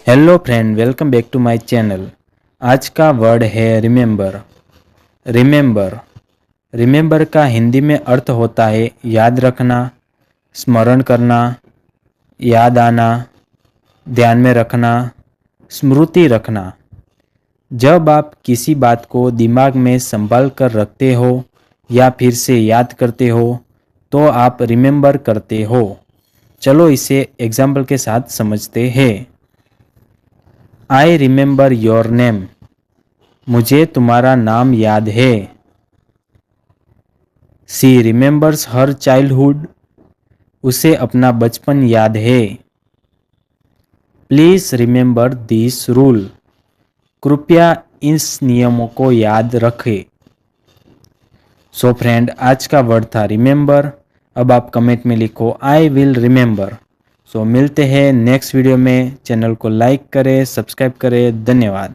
Hello friend, welcome back to my channel. आज का word है रिमेंबर। रिमेंबर रिमेंबर का हिंदी में अर्थ होता है याद रखना, स्मरण करना, याद आना, ध्यान में रखना, स्मृति रखना। जब आप किसी बात को दिमाग में संभाल कर रखते हो या फिर से याद करते हो तो आप रिमेंबर करते हो। चलो इसे एग्जाम्पल के साथ समझते हैं। I remember your name. मुझे तुम्हारा नाम याद है। सी रिमेंबर्स हर चाइल्डहुड। उसे अपना बचपन याद है। Please remember this rule. कृपया इस नियमों को याद रखें। सो फ्रेंड, आज का वर्ड था रिमेंबर। अब आप कमेंट में लिखो आई विल रिमेंबर। सो मिलते हैं नेक्स्ट वीडियो में। चैनल को लाइक करें, सब्सक्राइब करें। धन्यवाद।